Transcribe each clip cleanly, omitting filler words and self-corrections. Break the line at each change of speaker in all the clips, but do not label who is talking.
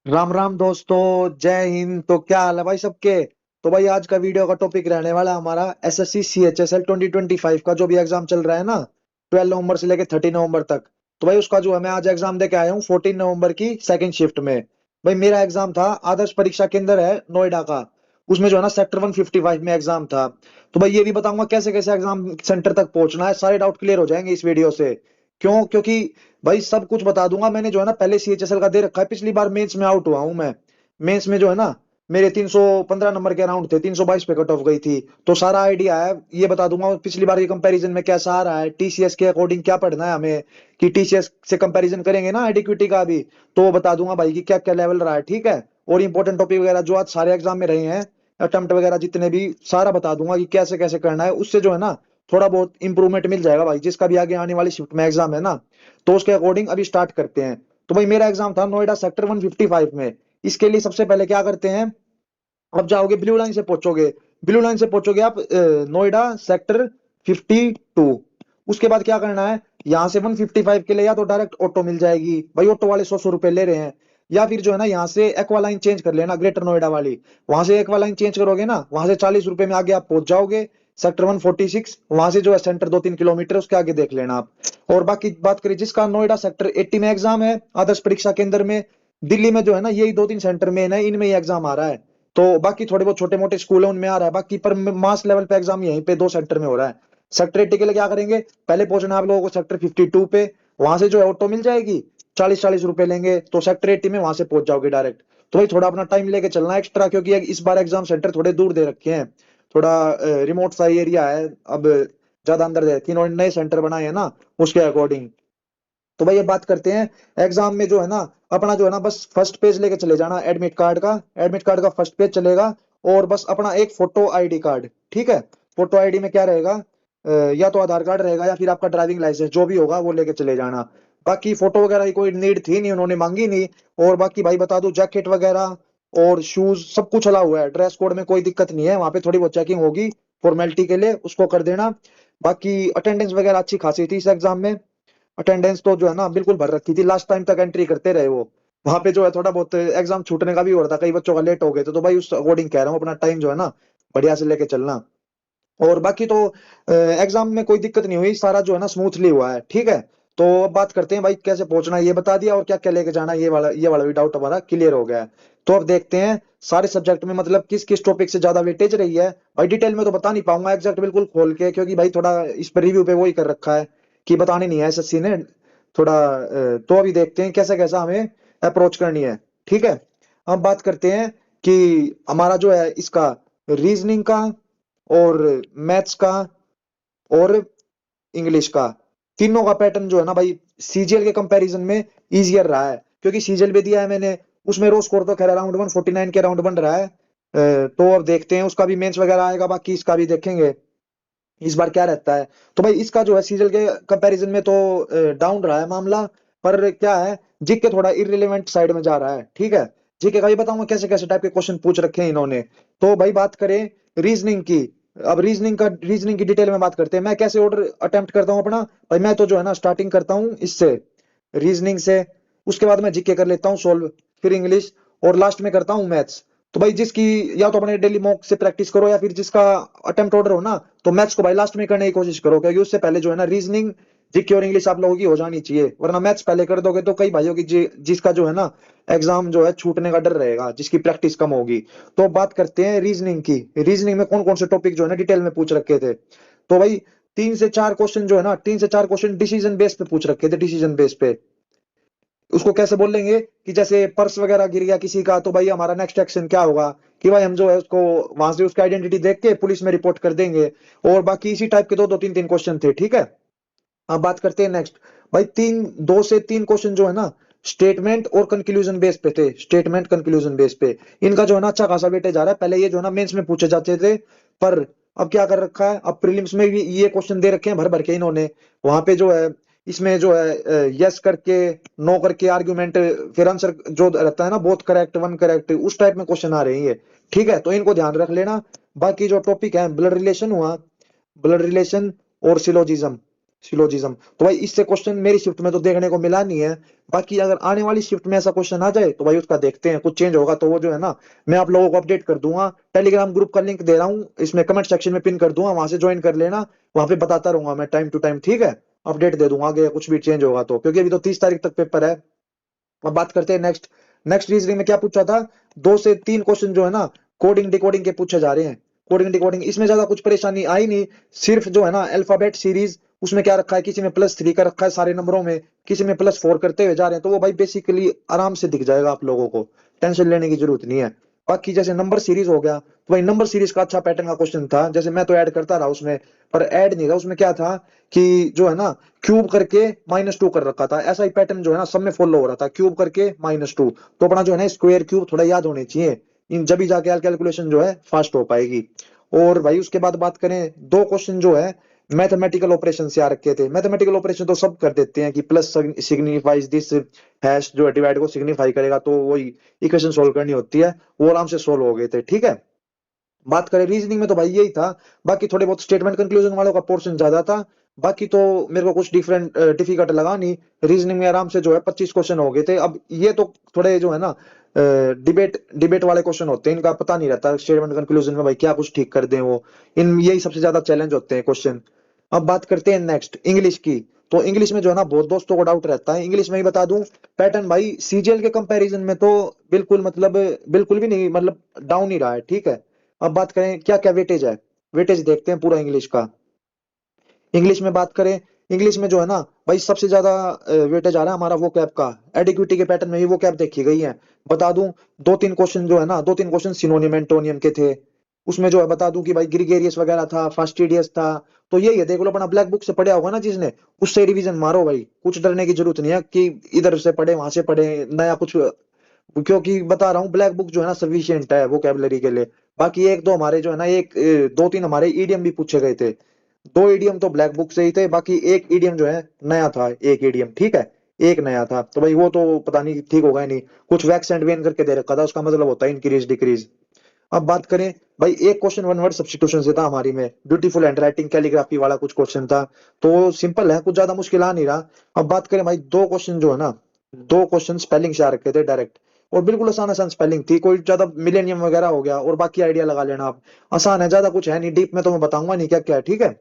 राम राम दोस्तों, जय हिंद। तो क्या हाल है भाई सबके। तो भाई आज का वीडियो का टॉपिक रहने वाला है हमारा एसएससी सीएचएसएल 2025 का जो भी एग्जाम चल रहा है ना, 12 नवंबर से लेके 30 नवंबर तक। तो भाई उसका जो है मैं आज एग्जाम दे के आया हूँ 14 नवंबर की सेकंड शिफ्ट में। भाई मेरा एग्जाम था आदर्श परीक्षा केंद्र है नोएडा का। उसमें जो है ना सेक्टर 155 में एग्जाम था। तो भाई ये भी बताऊंगा कैसे कैसे एग्जाम सेंटर तक पहुंचना है, सारे डाउट क्लियर हो जाएंगे इस वीडियो से। क्यों? क्योंकि भाई सब कुछ बता दूंगा। मैंने जो है ना पहले सीएचएसएल का दे रखा है, पिछली बार मेंस में आउट हुआ हूं मैं। मेंस में जो है ना मेरे 315 नंबर के अराउंड थे, 322 पे कट ऑफ गई थी। तो सारा आइडिया है, ये बता दूंगा पिछली बार के कंपैरिजन में कैसा आ रहा है, टीसीएस के अकॉर्डिंग क्या पढ़ना है हमें। कि टीसीएस से कंपैरिजन करेंगे ना एडिक्विटी का भी, तो बता दूंगा भाई कि क्या क्या लेवल रहा है, ठीक है। और इंपॉर्टेंट टॉपिक वगैरह जो आज सारे एग्जाम में रहे हैं, अटेम्प्ट वगैरह जितने भी, सारा बता दूंगा कि कैसे कैसे करना है। उससे जो है ना थोड़ा बहुत इंप्रूवमेंट मिल जाएगा भाई, जिसका भी आगे आने वाली शिफ्ट में एग्जाम है ना। तो उसके अकॉर्डिंग अभी स्टार्ट करते हैं। तो भाई मेरा एग्जाम था नोएडा सेक्टर 155 में। इसके लिए सबसे पहले क्या करते हैं, अब जाओगे ब्लू लाइन से पहुंचोगे। ब्लू लाइन से पहुंचोगे आप नोएडा सेक्टर 52। उसके बाद क्या करना है, यहाँ से 155 के लिए या तो डायरेक्ट ऑटो मिल जाएगी भाई, ऑटो वाले 100 100 रुपए ले रहे हैं। या फिर जो है ना यहाँ से एक्वा लाइन चेंज कर लेना, ग्रेटर नोएडा वाली। वहां से एक्वा लाइन चेंज करोगे ना, वहां से 40 रुपए में आगे आप पहुंच जाओगे सेक्टर 146। वहां से जो है सेंटर 2 3 किलोमीटर उसके आगे देख लेना आप। और बाकी बात करें जिसका नोएडा सेक्टर 80 में एग्जाम है आदर्श परीक्षा केंद्र में, दिल्ली में जो है ना यही 2 3 सेंटर में है, इनमें ही एग्जाम आ रहा है। तो बाकी थोड़े बहुत छोटे मोटे स्कूल है उनमें आ रहा है, बाकी पर मास लेवल पे एग्जाम यहीं पे 2 सेक्टर में हो रहा है। सेक्टर 80 के लिए क्या करेंगे, पहले पहुंचना है आप लोगों को सेक्टर 52 पे। वहां से जो है ऑटो मिल जाएगी, 40 40 रुपए लेंगे तो सेक्टर 80 में वहां से पहुंच जाओगे डायरेक्ट। तो भाई थोड़ा अपना टाइम लेके चलना है एक्स्ट्रा, क्योंकि इस बार एग्जाम सेंटर थोड़े दूर दे रखे हैं। थोड़ा रिमोट सा एरिया है अब, ज्यादा अंदर दे रखे हैं, इन्होंने नए सेंटर बनाए हैं ना, उसके अकॉर्डिंग। तो भाई ये बात करते हैं एग्जाम में जो है ना, अपना जो है ना बस फर्स्ट पेज लेके चले जाना एडमिट कार्ड का। एडमिट कार्ड का फर्स्ट पेज चलेगा। और बस अपना एक फोटो आईडी कार्ड, ठीक है। फोटो आईडी में क्या रहेगा, या तो आधार कार्ड रहेगा या फिर आपका ड्राइविंग लाइसेंस, जो भी होगा वो लेके चले जाना। बाकी फोटो वगैरह की कोई नीड थी नहीं, उन्होंने मांगी नहीं। और बाकी भाई बता दूं, जैकेट वगैरह और शूज सब कुछ अलाउ हुआ है, ड्रेस कोड में कोई दिक्कत नहीं है। वहां पे थोड़ी बहुत चेकिंग होगी फॉर्मेलिटी के लिए, उसको कर देना। बाकी अटेंडेंस वगैरह अच्छी खासी थी इस एग्जाम में। अटेंडेंस तो जो है ना बिल्कुल भर रखी थी, लास्ट टाइम तक एंट्री करते रहे वो। वहां पे जो है थोड़ा बहुत एग्जाम छूटने का भी हो रहा था, कई बच्चों का लेट हो गए थे। तो भाई उस अकॉर्डिंग कह रहा हूँ अपना टाइम जो है ना बढ़िया से लेके चलना। और बाकी तो एग्जाम में कोई दिक्कत नहीं हुई, सारा जो है ना स्मूथली हुआ है, ठीक है। तो अब बात करते हैं भाई कैसे पहुंचना है, ये बता दिया। और क्या क्या लेके जाना है, ये वाला भी डाउट हमारा क्लियर हो गया है। तो अब देखते हैं सारे सब्जेक्ट में मतलब किस किस टॉपिक से ज्यादा वेटेज रही है। भाई डिटेल में तो बता नहीं पाऊंगा एग्जैक्ट बिल्कुल खोल के, क्योंकि भाई थोड़ा इस पर रिव्यू पे वही कर रखा है कि बताने नहीं है एसएससी ने थोड़ा। तो अभी देखते हैं कैसा कैसा हमें अप्रोच करनी है, ठीक है। अब बात करते हैं कि हमारा जो है इसका रीजनिंग का और मैथ्स का और इंग्लिश का, तीनों का पैटर्न जो है ना भाई सीजीएल के कंपैरिजन में इजियर रहा है। क्योंकि सीजीएल भी दिया है मैंने, उसमें रो स्कोर तो खैर अराउंड 149 के अराउंड बन रहा है। तो अब देखते हैं उसका भी मेंस वगैरह आएगा, बाकी इसका भी देखेंगे इस बार क्या रहता है। तो भाई इसका जो है सीजल के कंपैरिजन में तो डाउन रहा है मामला। पर क्या है, जीके थोड़ा इररिलेवेंट साइड में जा रहा है, ठीक है। जीके का भी बताऊंगा कैसे कैसे टाइप के क्वेश्चन पूछ रखे हैं इन्होंने। तो भाई बात करें रीजनिंग की। अब रीजनिंग की डिटेल में बात करते हैं, मैं कैसे ऑर्डर अटेम्प्ट करता हूँ अपना। भाई मैं तो जो है ना स्टार्टिंग करता हूँ इससे, रीजनिंग से। उसके बाद मैं जीके कर लेता हूँ सोल्व, फिर इंग्लिश, और लास्ट में करता हूँ मैथ्स। तो भाई जिसकी, या तो अपने डेली मॉक से प्रैक्टिस करो, या फिर जिसका अटेम्प्ट ऑर्डर हो ना, तो मैथ्स को भाई लास्ट में करने की कोशिश करो, क्योंकि उससे पहले जो है ना रीजनिंग, जीके और इंग्लिश आप लोगों की हो जानी चाहिए। वरना मैथ्स पहले कर दोगे तो कई भाइयों की जिसका जो है ना एग्जाम जो है छूटने का डर रहेगा, जिसकी प्रैक्टिस कम होगी। तो बात करते हैं रीजनिंग की। रीजनिंग में कौन कौन से टॉपिक जो है ना डिटेल में पूछ रखे थे। तो भाई 3 से 4 क्वेश्चन जो है ना, 3 से 4 क्वेश्चन डिसीजन बेस पे पूछ रखे थे, डिसीजन बेस पे। उसको कैसे बोल लेंगे कि जैसे पर्स वगैरह गिर गया किसी का, तो भाई हमारा नेक्स्ट एक्शन क्या होगा, कि भाई हम जो है उसको वहां से उसका आइडेंटिटी देख के पुलिस में रिपोर्ट कर देंगे। और बाकी इसी टाइप के दो दो तीन तीन क्वेश्चन थे, ठीक है। अब बात करते हैं नेक्स्ट। भाई 2 से 3 क्वेश्चन जो है ना स्टेटमेंट और कंक्लूजन बेस पे थे, स्टेटमेंट कंक्लूजन बेस पे। इनका जो है ना अच्छा खासा वेटेज आ रहा है, पहले ये जो है ना मेंस में पूछे जाते थे। पर अब क्या कर रखा है, अब प्रीलिम्स में भी ये क्वेश्चन दे रखे हैं भर भर के इन्होंने। वहां पे जो है इसमें जो है यस करके, नो करके आर्ग्यूमेंट, फिर आंसर जो रहता है ना बोथ करेक्ट वन करेक्ट, उस टाइप में क्वेश्चन आ रहे हैं ये, ठीक है। तो इनको ध्यान रख लेना। बाकी जो टॉपिक है ब्लड रिलेशन हुआ, ब्लड रिलेशन और सिलोजिज्म। सिलोजिज्म। तो भाई इससे क्वेश्चन मेरी शिफ्ट में तो देखने को मिला नहीं है। बाकी अगर आने वाली शिफ्ट में ऐसा क्वेश्चन आ जाए तो भाई उसका देखते हैं, कुछ चेंज होगा तो वो जो है ना मैं आप लोगों को अपडेट कर दूंगा। टेलीग्राम ग्रुप का लिंक दे रहा हूँ, इसमें कमेंट सेक्शन में पिन कर दूंगा, वहां से ज्वाइन कर लेना। वहां पे बताता रहूंगा मैं टाइम टू टाइम, ठीक है। अपडेट दे दूंगा आगे कुछ भी चेंज होगा तो, क्योंकि अभी तो 30 तारीख तक पेपर है। अब बात करते हैं नेक्स्ट। नेक्स्ट रीजनिंग में क्या पूछा था, 2 से 3 क्वेश्चन जो है ना कोडिंग डिकोडिंग के पूछे जा रहे हैं। कोडिंग डिकोडिंग इसमें ज्यादा कुछ परेशानी आई नहीं, सिर्फ जो है ना अल्फाबेट सीरीज उसमें क्या रखा है, किसी में +3 का रखा है सारे नंबरों में, किसी में +4 करते हुए जा रहे हैं, तो वो भाई बेसिकली आराम से दिख जाएगा आप लोगों को, टेंशन लेने की जरूरत नहीं है। बाकी जैसे नंबर सीरीज हो गया, तो भाई नंबर सीरीज का अच्छा पैटर्न का क्वेश्चन था, जैसे मैं तो ऐड करता रहा उसमें, पर ऐड नहीं था उसमें, क्या था कि जो है ना क्यूब करके -2 कर रखा था, ऐसा ही पैटर्न जो है ना सब में फॉलो हो रहा था, क्यूब करके -2। तो अपना जो है ना स्क्वायर क्यूब थोड़ा याद होने चाहिए, इन जब भी जाके कैलकुलेशन जो है फास्ट हो पाएगी। और भाई उसके बाद बात करें, 2 क्वेश्चन जो है मैथमेटिकल ऑपरेशन से आ रखे थे। मैथमेटिकल ऑपरेशन तो सब कर देते हैं कि प्लस सिग्निफाइज दिस, हैश जो है डिवाइड को सिग्निफाई करेगा, तो वही इक्वेशन सोल्व करनी होती है, वो आराम से सोल्व हो गए थे, ठीक है। बात करें रीजनिंग में तो भाई यही था, बाकी थोड़े बहुत स्टेटमेंट कंक्लूजन वालों का पोर्शन ज्यादा था। बाकी तो मेरे को कुछ डिफरेंट डिफिकल्ट लगा नहीं। रीजनिंग में आराम से जो है 25 क्वेश्चन हो गए थे। अब ये तो थोड़े जो है ना डिबेट डिबेट वाले क्वेश्चन होते हैं, इनका पता नहीं रहता स्टेटमेंट कंक्लूजन में भाई क्या कुछ ठीक कर दें वो, इन यही सबसे ज्यादा चैलेंज होते हैं क्वेश्चन। अब बात करते हैं नेक्स्ट इंग्लिश की। तो इंग्लिश में जो है ना बहुत दोस्तों को डाउट रहता है, इंग्लिश में ही बता दूं पैटर्न भाई सीजीएल के कंपैरिजन में तो बिल्कुल मतलब बिल्कुल भी नहीं, मतलब डाउन ही रहा है, ठीक है। अब बात करें क्या क्या वेटेज है, वेटेज देखते हैं पूरा इंग्लिश का। इंग्लिश में बात करें, इंग्लिश में जो है ना भाई सबसे ज्यादा वेटेज आ रहा है हमारा वो कैब का, एडिक्विटी के पैटर्न में भी वो कैब देखी गई है। बता दूं 2-3 क्वेश्चन जो है ना, 2-3 क्वेश्चन सिनोनिम एंटोनियम के थे। उसमें जो है बता दूं कि भाई ग्रीगेरियस वगैरह था, फास्टिडियस था। तो यही है, देख लो अपना ब्लैक बुक से पढ़ा होगा ना जिसने, उससे रिवीजन मारो भाई, कुछ डरने की जरूरत नहीं है कि इधर से पढ़े वहां से पढ़े नया कुछ, क्योंकि बता रहा हूँ ब्लैक बुक जो है ना सफिशियंट है वोकेबलरी के लिए। बाकी एक दो हमारे जो है ना 2-3 हमारे ईडियम भी पूछे गए थे। 2 ईडियम तो ब्लैक बुक से ही थे, बाकी एक ईडियम जो है नया था, एक ईडियम, ठीक है। एक नया था तो भाई वो तो पता नहीं ठीक होगा ही नहीं। कुछ वैक्स एंड वेन करके दे रखा था, उसका मतलब होता है इंक्रीज डिक्रीज। अब बात करें भाई, एक क्वेश्चन वन वर्ड सब्स्टिट्यूशन से था हमारी में, ब्यूटीफुल हैंड राइटिंग कैलीग्राफी वाला कुछ क्वेश्चन था। तो सिंपल है, कुछ ज्यादा मुश्किल आ नहीं रहा। अब बात करें भाई 2 क्वेश्चन जो है ना, 2 क्वेश्चन स्पेलिंग से आ रखे थे डायरेक्ट, और बिल्कुल आसान आसान स्पेलिंग थी, कोई ज्यादा मिलेनियम वगैरह हो गया, और बाकी आइडिया लगा लेना आप। आसान है, ज्यादा कुछ है नहीं, डीप में तो मैं बताऊंगा नहीं क्या क्या है, ठीक है।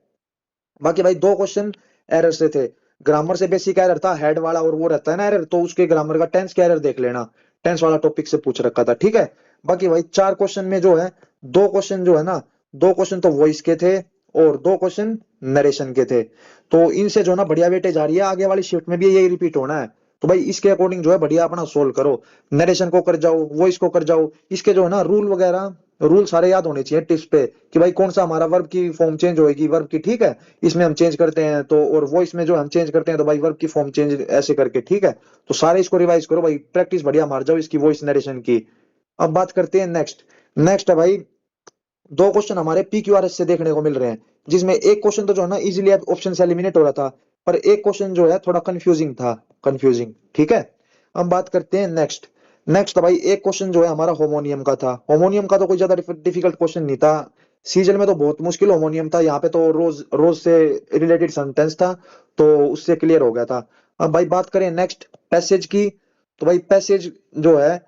बाकी भाई 2 क्वेश्चन एरर से थे। ग्रामर से बेसिक एरर था, हेड वाला और वो रहता है ना एरर, तो उसके ग्रामर का टेंस का एरर देख लेना, टेंस वाला टॉपिक से पूछ रखा था, ठीक है। बाकी भाई 4 क्वेश्चन में जो है, 2 क्वेश्चन जो है ना, 2 क्वेश्चन तो वॉइस के थे और 2 क्वेश्चन नरेशन के थे। तो इनसे जो है ना बढ़िया वेटेज आ रही है, आगे वाली शिफ्ट में भी यही रिपीट होना है। तो भाई इसके अकॉर्डिंग जो है बढ़िया अपना सोल्व करो, नरेशन को कर जाओ, वॉइस को कर जाओ। इसके जो है ना रूल वगैरह, रूल सारे याद होने चाहिए टिप्स पे, कि भाई कौन सा हमारा वर्ब की फॉर्म चेंज होएगी, वर्ब की, ठीक है। इसमें हम चेंज करते हैं तो, और वॉइस में जो हम चेंज करते हैं तो भाई वर्ब की फॉर्म चेंज ऐसे करके, ठीक है। तो सारे इसको रिवाइज करो भाई, प्रैक्टिस बढ़िया मार जाओ इसकी वॉइस नरेशन की। अब बात करते हैं नेक्स्ट। नेक्स्ट है भाई 2 क्वेश्चन हमारे PQRS से देखने को मिल रहे हैं, जिसमें एक क्वेश्चन तो जो है ना इजीली ऑप्शन से एलिमिनेट हो रहा था, पर एक क्वेश्चन जो है थोड़ा कंफ्यूजिंग था, कंफ्यूजिंग, ठीक है। अब बात करते हैं नेक्स्ट। नेक्स्ट भाई एक क्वेश्चन जो है हमारा होमोनियम का था। होमोनियम का तो कोई ज्यादा डिफिकल्ट क्वेश्चन नहीं था, सीजल में तो बहुत मुश्किल होमोनियम था, यहाँ पे तो रोज रोज से रिलेटेड सेंटेंस था, तो उससे क्लियर हो गया था। अब भाई बात करें नेक्स्ट पैसेज की, तो भाई पैसेज जो है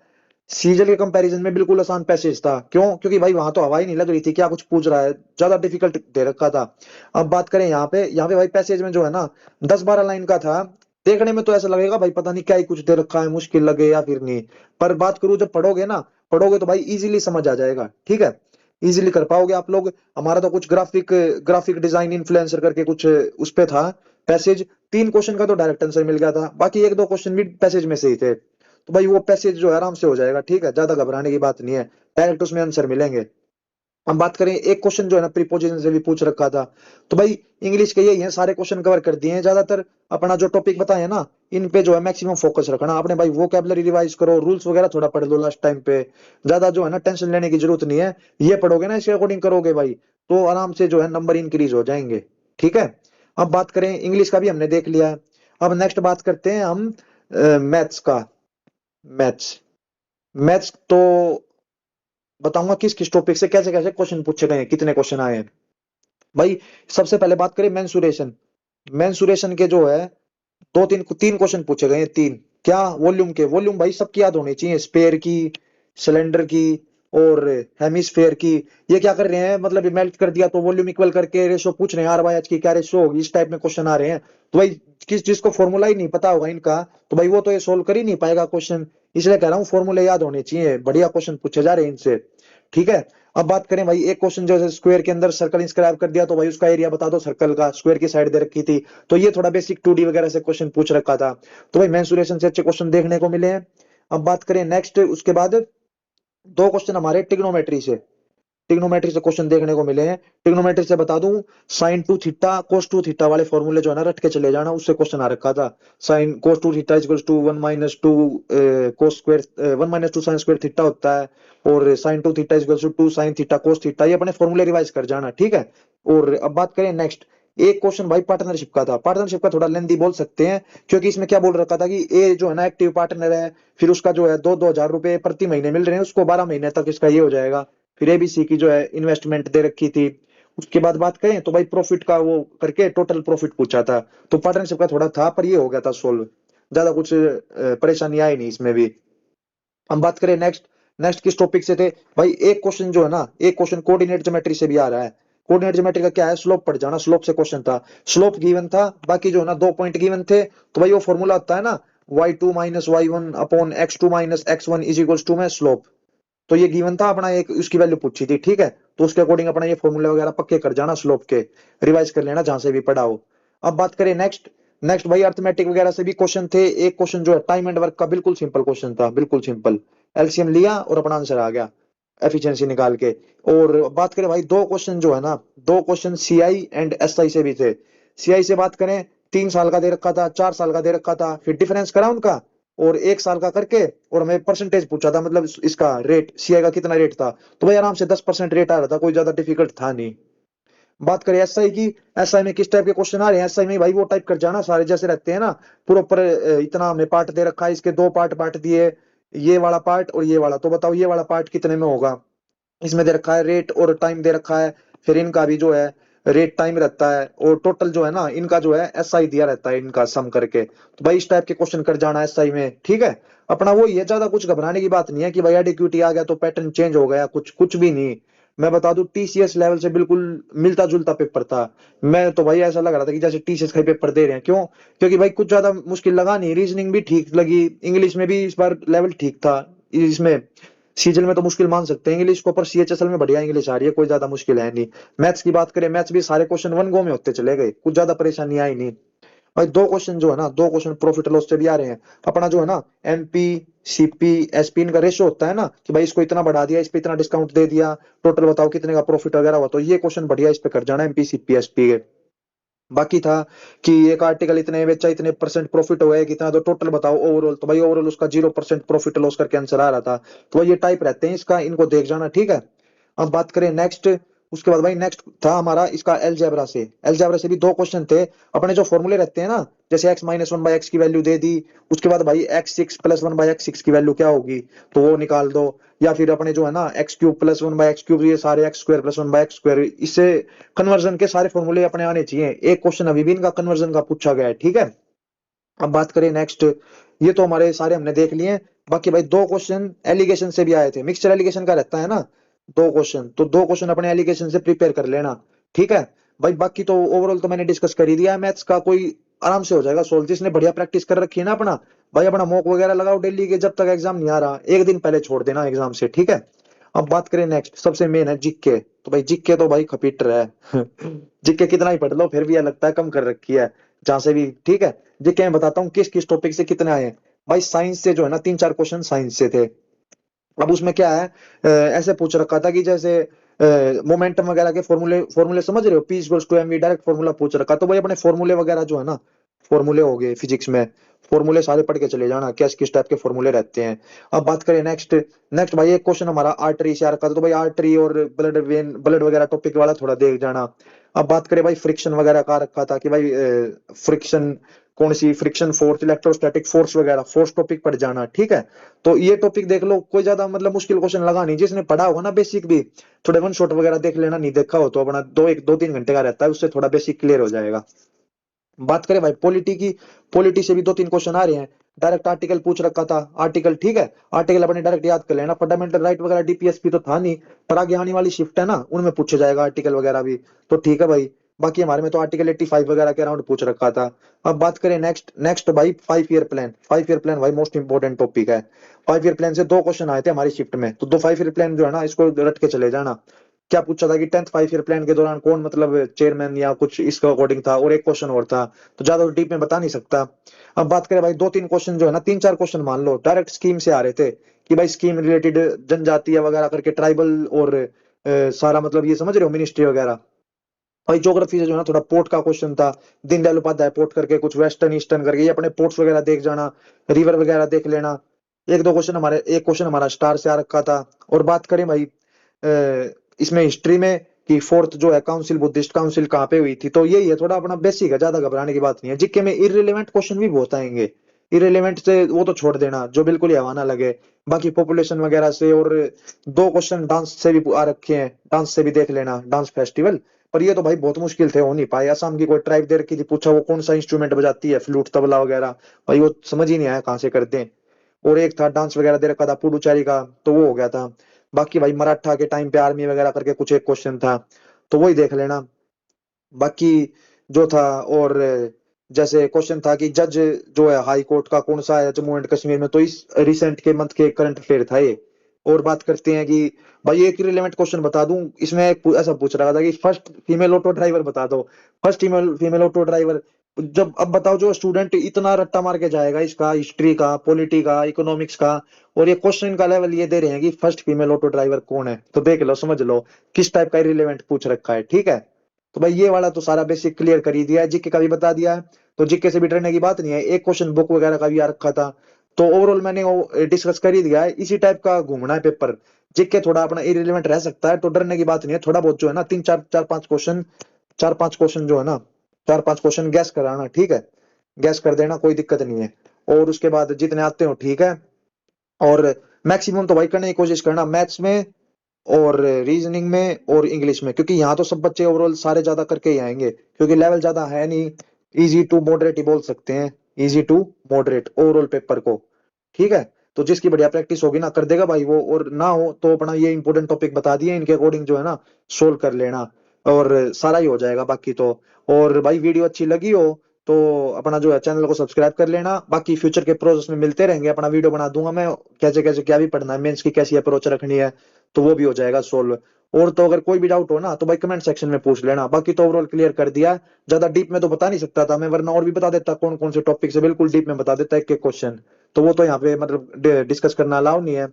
सीजल के कंपैरिजन में बिल्कुल आसान पैसेज था, क्यों, क्योंकि भाई वहां तो हवा ही नहीं लग रही थी, क्या कुछ पूछ रहा है, ज्यादा डिफिकल्ट दे रखा था। अब बात करें यहाँ पे भाई पैसेज में जो है ना 10-12 लाइन का था। देखने में तो ऐसा लगेगा भाई पता नहीं क्या ही कुछ दे रखा है, मुश्किल लगे या फिर नहीं, पर बात करूं जब पढ़ोगे ना, पढ़ोगे तो भाई इजीली समझ आ जाएगा, ठीक है। इजीली कर पाओगे आप लोग। हमारा तो कुछ ग्राफिक ग्राफिक डिजाइन इन्फ्लुएंसर करके कुछ उस पे था पैसेज। 3 क्वेश्चन का तो डायरेक्ट आंसर मिल गया था, बाकी 1-2 क्वेश्चन भी पैसेज में से ही थे। तो भाई वो पैसेज जो है आराम से हो जाएगा, ठीक है, ज्यादा घबराने की बात नहीं है, डायरेक्ट उसमें आंसर मिलेंगे। हम बात करें एक क्वेश्चन जो है ना प्रीपोजिशन से भी पूछ रखा था। तो भाई इंग्लिश के यही है, सारे क्वेश्चन कवर कर दिए हैं ज्यादातर। अपना जो टॉपिक बताए ना, इन पे जो है मैक्सिमम फोकस रखना आपने भाई, वोकैबुलरी रिवाइज करो, रूल्स वगैरह थोड़ा पढ़ लो लास्ट टाइम पे। ज्यादा जो है ना टेंशन लेने की जरूरत नहीं है, ये पढ़ोगे ना इसके अकॉर्डिंग करोगे भाई, तो आराम से जो है नंबर इंक्रीज हो जाएंगे, ठीक है। अब बात करें इंग्लिश का भी हमने देख लिया है। अब नेक्स्ट बात करते हैं हम मैथ्स का। मैथ्स, मैथ्स तो बताऊंगा किस किस टॉपिक से कैसे कैसे क्वेश्चन पूछे गए हैं, कितने क्वेश्चन आए हैं। भाई सबसे पहले बात करें मेंसुरेशन। मेंसुरेशन के जो है दो तीन तीन क्वेश्चन पूछे गए हैं, तीन। क्या? वॉल्यूम के। वॉल्यूम भाई सबकी याद होनी चाहिए, स्पेयर की, सिलेंडर की और हेमिस्फेयर की। ये क्या कर रहे हैं, मतलब ये मेल्ट कर दिया तो वॉल्यूम इक्वल करके रेशो पूछ रहे हैं, आर बाई एच की क्या रेशो होगी, इस टाइप में क्वेश्चन आ रहे हैं। तो भाई किस जिसको फॉर्मूला ही नहीं पता होगा इनका, तो भाई वो तो ये सोल्व कर ही नहीं पाएगा क्वेश्चन। इसलिए कह रहा हूँ फॉर्मूले याद होने चाहिए, बढ़िया क्वेश्चन पूछे जा रहे हैं इनसे। ठीक है। अब बात करें भाई, एक क्वेश्चन जो है स्क्वायर के अंदर सर्कल इंस्क्राइब कर दिया, तो भाई उसका एरिया बता दो सर्कल का, स्क्वायर की साइड दे रखी थी। तो ये थोड़ा बेसिक 2D वगैरह से क्वेश्चन पूछ रखा था। तो भाई मेंसुरेशन से अच्छे क्वेश्चन देखने को मिले हैं। अब बात करें नेक्स्ट, उसके बाद दो क्वेश्चन हमारे ट्रिग्नोमेट्री से, ट्रिग्नोमेट्री से क्वेश्चन देखने को मिले हैं। ट्रिग्नोमेट्री से बता दूं, sine two theta cos two theta वाले फॉर्मूले जो है ना रट के चले जाना, उससे क्वेश्चन आ रखा था। Sine cos two theta equals to 1 - 2 cos square, 1 - 2 sine square theta होता है। और sine two theta equals to 2 sine theta cos theta, ये अपने फॉर्मूले रिवाइज कर जाना, ठीक है। और अब बात करें नेक्स्ट, एक क्वेश्चन भाई पार्टनरशिप का था। पार्टनरशिप का थोड़ा लेंदी बोल सकते हैं, क्योंकि इसमें क्या बोल रखा था कि ए जो है ना एक्टिव पार्टनर है, फिर उसका जो है 2-2 हजार रुपए प्रति महीने मिल रहे हैं उसको, 12 महीने तक इसका ये हो जाएगा। फिर एबीसी की जो है इन्वेस्टमेंट दे रखी थी। उसके बाद बात करें तो भाई प्रॉफिट का वो करके टोटल प्रॉफिट पूछा था। तो पार्टनरशिप का थोड़ा था, पर ये हो गया था सोल्व, ज्यादा कुछ परेशानी आई नहीं इसमें भी। हम बात करें नेक्स्ट, नेक्स्ट किस टॉपिक से थे भाई, एक क्वेश्चन जो है ना, एक क्वेश्चन कोऑर्डिनेट ज्योमेट्री से भी आ रहा है। कोऑर्डिनेट ज्योमेट्री का क्या है, स्लोप पढ़ जाना, स्लोप से क्वेश्चन था। स्लोप गिवन था, बाकी जो है ना 2 पॉइंट गिवन थे। तो भाई वो फॉर्मूला होता है ना, y2 - y1 upon x2 - x1 is equals to में स्लोप। तो ये गिवन था अपना, एक उसकी वैल्यू पूछी थी, ठीक है। तो उसके अकॉर्डिंग अपना ये फॉर्मूले वगैरह पक्के कर जाना स्लोप के, रिवाइज कर लेना जहां से भी पढ़ा हो। अब बात करें नेक्स्ट, नेक्स्ट भाई अर्थमेटिक वगैरह से भी क्वेश्चन थे। एक क्वेश्चन जो है टाइम एंड वर्क का, बिल्कुल सिंपल क्वेश्चन था, बिल्कुल सिंपल। एलसीएम लिया और अपना आंसर आ गया, एफिशिएंसी निकाल के। और बात करें भाई दो क्वेश्चन जो है ना, दो क्वेश्चन सीआई एंड एसआई से भी थे। सीआई से बात करें, 3 साल का दे रखा था, 4 साल का दे रखा था, फिर डिफरेंस करा उनका और 1 साल का करके, और हमें परसेंटेज पूछा था, मतलब इसका रेट सीआई का कितना रेट था। तो भाई आराम से 10% रेट आ रहा था, कोई ज्यादा डिफिकल्ट था नहीं। बात करें एसआई की, एसआई में किस टाइप के क्वेश्चन आ रहे हैं, एसआई में भाई वो टाइप कर जाना सारे जैसे रहते हैं ना, प्रॉपर। इतना हमें पार्ट दे रखा है, इसके दो पार्ट बांट दिए, ये वाला पार्ट और ये वाला, तो बताओ ये वाला पार्ट कितने में होगा। इसमें दे रखा है रेट और टाइम दे रखा है, फिर इनका भी जो है रेट टाइम रहता है, और टोटल जो है ना इनका जो है एसआई दिया रहता है, इनका सम करके। तो भाई इस टाइप के क्वेश्चन कर जाना एसआई में, ठीक है। अपना वो ये ज्यादा कुछ घबराने की बात नहीं है कि भाई एडिक्यूटी आ गया तो पैटर्न चेंज हो गया, कुछ कुछ भी नहीं। मैं बता दूं टीसीएस लेवल से बिल्कुल मिलता जुलता पेपर था। मैं तो भाई ऐसा लग रहा था कि जैसे टीसीएस का पेपर दे रहे हैं, क्यों? क्योंकि भाई कुछ ज्यादा मुश्किल लगा नहीं, रीजनिंग भी ठीक लगी, इंग्लिश में भी इस बार लेवल ठीक था। इसमें सीजल में तो मुश्किल मान सकते हैं इंग्लिश को, पर सीएचएसएल में बढ़िया इंग्लिश आ रही है, कोई ज्यादा मुश्किल है नहीं। मैथ्स की बात करें, मैथ्स भी सारे क्वेश्चन वन गो में होते चले गए, कुछ ज्यादा परेशानी आई नहीं। भाई दो क्वेश्चन जो है ना, दो क्वेश्चन प्रॉफिट लॉस से भी आ रहे हैं। अपना जो है ना एमपी सीपी एसपी, इनका रेशियो होता है ना, कि भाई इसको इतना बढ़ा दिया, इस पे इतना डिस्काउंट दे दिया, टोटल बताओ कितने का प्रॉफिट वगैरह हुआ। तो ये क्वेश्चन बढ़िया इस पे कर जाना एमपी सीपी एसपी के। बाकी था कि एक आर्टिकल इतने बेचा, इतने परसेंट प्रॉफिट हुआ है कितना, तो टोटल बताओ ओवरऑल। तो भाई ओवरऑल उसका 0% प्रॉफिट लॉस करके आंसर आ रहा था। तो ये टाइप रहते हैं इसका, इनको देख जाना, ठीक है। अब बात करें नेक्स्ट, उसके बाद भाई नेक्स्ट था हमारा इसका एलजेब्रा से। एलजेब्रा से भी दो क्वेश्चन थे। अपने जो फॉर्मूले रहते हैं ना, जैसे x - 1/x की वैल्यू दे दी, उसके बाद भाई x6 + 1/x6 की वैल्यू क्या होगी, तो वो निकाल दो। या फिर अपने जो है ना x³ + 1/x³, ये सारे x² + 1/x², इससे कन्वर्जन के सारे फॉर्मूले अपने आने चाहिए। एक क्वेश्चन अभी भी इनका कन्वर्जन का पूछा गया है, ठीक है। अब बात करें नेक्स्ट, ये तो हमारे सारे हमने देख लिए हैं। बाकी भाई दो क्वेश्चन एलिगेशन से भी आए थे, मिक्सचर एलिगेशन का रहता है ना दो क्वेश्चन, तो दो क्वेश्चन अपने एलिगेशन से प्रिपेयर कर लेना, ठीक है। भाई बाकी तो ओवरऑल तो मैंने डिस्कस कर ही दिया है, मैथ्स का कोई आराम से हो जाएगा सोल्व, जिसने बढ़िया प्रैक्टिस कर रखी है ना अपना, भाई अपना मॉक वगैरह लगाओ डेली के, जब तक एग्जाम नहीं आ रहा एक दिन पहले छोड़ देना एग्जाम से, ठीक है। अब बात करें नेक्स्ट, सबसे मेन है जीके। तो भाई जीके तो भाई खपीटर है जीके कितना ही पढ़ लो फिर भी यह लगता है कम कर रखी है, जहां से भी, ठीक है। जीके मैं बताता हूँ किस किस टॉपिक से कितने आए हैं। भाई साइंस से जो है ना 3-4 क्वेश्चन साइंस से थे। अब उसमें क्या है, ऐसे पूछ रखा था कि जैसे मोमेंटम वगैरह के फॉर्मूले, फॉर्मूले समझ रहे हो, P equals to M V, direct formula पूछ रखा। तो भाई अपने फॉर्मूले वगैरह जो है ना, फॉर्मूले हो गए फिजिक्स में, फॉर्मूले सारे पढ़ के चले जाना, किस किस टाइप के फॉर्मूले रहते हैं। अब बात करें नेक्स्ट, नेक्स्ट भाई एक क्वेश्चन हमारा आर्टरी से आ रखा था। तो भाई आर्टरी और ब्लड वेन, ब्लड वगैरह टॉपिक वाला थोड़ा देख जाना। अब बात करें भाई फ्रिक्शन वगैरह का रखा था कि भाई फ्रिक्शन कौन सी, फ्रिक्शन फोर्स, इलेक्ट्रोस्टैटिक फोर्स वगैरह, फोर्स टॉपिक पढ़ जाना, ठीक है। तो ये टॉपिक देख लो, कोई ज्यादा मतलब मुश्किल क्वेश्चन लगा नहीं, जिसने पढ़ा होगा ना बेसिक भी, थोड़े वन शॉट वगैरह देख लेना, नहीं देखा हो तो अपना 2-3 घंटे का रहता है, उससे थोड़ा बेसिक क्लियर हो जाएगा। बात करें भाई पॉलिटी की, पॉलिटी से भी दो तीन क्वेश्चन आ रहे हैं। डायरेक्ट आर्टिकल पूछ रखा था, आर्टिकल ठीक है, आर्टिकल अपने डायरेक्ट याद कर लेना। फंडामेंटल राइट वगैरह डीपीएसपी तो था नहीं, पर आगे आने वाली शिफ्ट है ना, उनमें पूछा जाएगा आर्टिकल वगैरह भी। तो ठीक है भाई। बाकी हमारे में तो आर्टिकल 85 वगैरह के अराउंड पूछ रखा था। अब बात करें नेक्स्ट नेक्स्ट भाई 5 ईयर प्लान। 5 ईयर प्लान भाई मोस्ट इंपोर्टेंट टॉपिक है। 5 ईयर प्लान से दो क्वेश्चन आए थे हमारी शिफ्ट में, तो दो 5 ईयर प्लान जो है ना, इसको रट के चले जाना। क्या पूछा था कि 10th 5 ईयर प्लान के दौरान कौन मतलब चेयरमैन या कुछ इसका अकॉर्डिंग था, और एक क्वेश्चन और था। तो ज्यादा डीप में बता नहीं सकता। अब बात करें भाई दो तीन क्वेश्चन जो है ना, तीन चार क्वेश्चन मान लो डायरेक्ट स्कीम से आ रहे थे, कि भाई स्कीम रिलेटेड जनजातीय वगैरह करके ट्राइबल और सारा मतलब ये समझ रहे हो मिनिस्ट्री वगैरह। भाई ज्योग्राफी से जो है ना थोड़ा पोर्ट का क्वेश्चन था, दीनदयाल उपाध्याय पोर्ट करके कुछ वेस्टर्न ईस्टर्न करके, ये अपने पोर्ट्स वगैरह देख जाना, रिवर वगैरह देख लेना। एक दो क्वेश्चन हमारे, एक क्वेश्चन हमारा स्टार से आ रखा था। और बात करें भाई इसमें हिस्ट्री में, कि फोर्थ जो है काउंसिल, बुद्धिस्ट काउंसिल कहाँ पे हुई थी, तो यही है थोड़ा अपना बेसिक है, ज्यादा घबराने की बात नहीं है। जीके में इररिलेवेंट क्वेश्चन भी बहुत आएंगे, इररिलेवेंट से वो तो छोड़ देना, जो बिल्कुल ही हवा ना लगे। बाकी पॉपुलेशन वगैरह से, और दो क्वेश्चन डांस से भी आ रखे हैं, डांस से भी देख लेना, डांस फेस्टिवल। पर ये तो भाई बहुत मुश्किल थे, हो नहीं पाए। असम की कोई ट्राइब दे रखी थी, पूछा वो कौन सा इंस्ट्रूमेंट बजाती है, फ्लूट तबला वगैरह, भाई वो समझ ही नहीं आया कहाँ से करते हैं। और एक था डांस वगैरह दे रखा था पुडुचेरी का, तो वो हो गया था। बाकी भाई मराठा के टाइम पे आर्मी वगैरह करके कुछ एक क्वेश्चन था, तो वही देख लेना। बाकी जो था, और जैसे क्वेश्चन था कि जज जो है हाई कोर्ट का कौन सा है जम्मू एंड कश्मीर में, तो इस रिसेंट के मंथ के करंट अफेयर था ये। और बात करते हैं कि भाई एक रिलेवेंट क्वेश्चन बता दूं, इसमें ऐसा पूछ रहा था कि फर्स्ट फीमेल ऑटो ड्राइवर बता दो। First female female auto driver, जब अब बताओ जो स्टूडेंट इतना रट्टा मार के जाएगा इसका, हिस्ट्री का, पॉलिटी का, इकोनॉमिक्स का, और ये क्वेश्चन का लेवल ये दे रहे हैं कि फर्स्ट फीमेल ऑटो ड्राइवर कौन है, तो देख लो समझ लो किस टाइप का रिलेवेंट पूछ रखा है। ठीक है, तो भाई ये वाला तो सारा बेसिक क्लियर कर ही दिया है, जीके का भी बता दिया है। तो जीके से भी डरने की बात नहीं है। एक क्वेश्चन बुक वगैरह का भी आ रखा था। तो ओवरऑल मैंने वो डिस्कस कर ही दिया है, इसी टाइप का घूमना है पेपर। जीके थोड़ा अपना इरिलेवेंट रह सकता है, तो डरने की बात नहीं है। थोड़ा बहुत जो है ना, तीन चार चार पांच क्वेश्चन, चार पांच क्वेश्चन जो है ना, चार पांच क्वेश्चन गैस कराना, ठीक है, गैस कर देना, कोई दिक्कत नहीं है। और उसके बाद जितने आते हो ठीक है। और मैक्सिमम तो भाई करने की कोशिश करना मैथ्स में, और रीजनिंग में, और इंग्लिश में, क्योंकि यहाँ तो सब बच्चे ओवरऑल सारे ज्यादा करके ही आएंगे, क्योंकि लेवल ज्यादा है नहीं। इजी टू मॉडरेट ही बोल सकते हैं, easy to moderate overall paper को। ठीक है, तो जिसकी बढ़िया प्रैक्टिस होगी ना, कर देगा भाई वो, और ना हो तो अपना ये इंपॉर्टेंट टॉपिक बता दिए, इनके अकॉर्डिंग जो है ना सोल्व कर लेना, और सारा ही हो जाएगा बाकी तो। और भाई वीडियो अच्छी लगी हो तो अपना जो है चैनल को सब्सक्राइब कर लेना। बाकी फ्यूचर के प्रोसेस में मिलते रहेंगे, अपना वीडियो बना दूंगा मैं, कैसे कैसे क्या भी पढ़ना है, मेंस की कैसी अप्रोच रखनी है, तो वो भी हो जाएगा सोल्व। और तो अगर कोई भी डाउट हो ना, तो भाई कमेंट सेक्शन में पूछ लेना। बाकी तो ओवरऑल क्लियर कर दिया है। ज्यादा डीप में तो बता नहीं सकता था मैं, वरना और भी बता देता कौन कौन से टॉपिक से, बिल्कुल डीप में बता देता एक एक क्वेश्चन। तो वो तो यहाँ पे मतलब डिस्कस करना अलाउ नहीं है।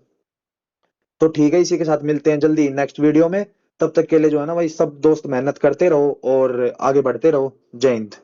तो ठीक है, इसी के साथ मिलते हैं जल्दी नेक्स्ट वीडियो में। तब तक के लिए जो है ना भाई, सब दोस्त मेहनत करते रहो और आगे बढ़ते रहो। जय हिंद।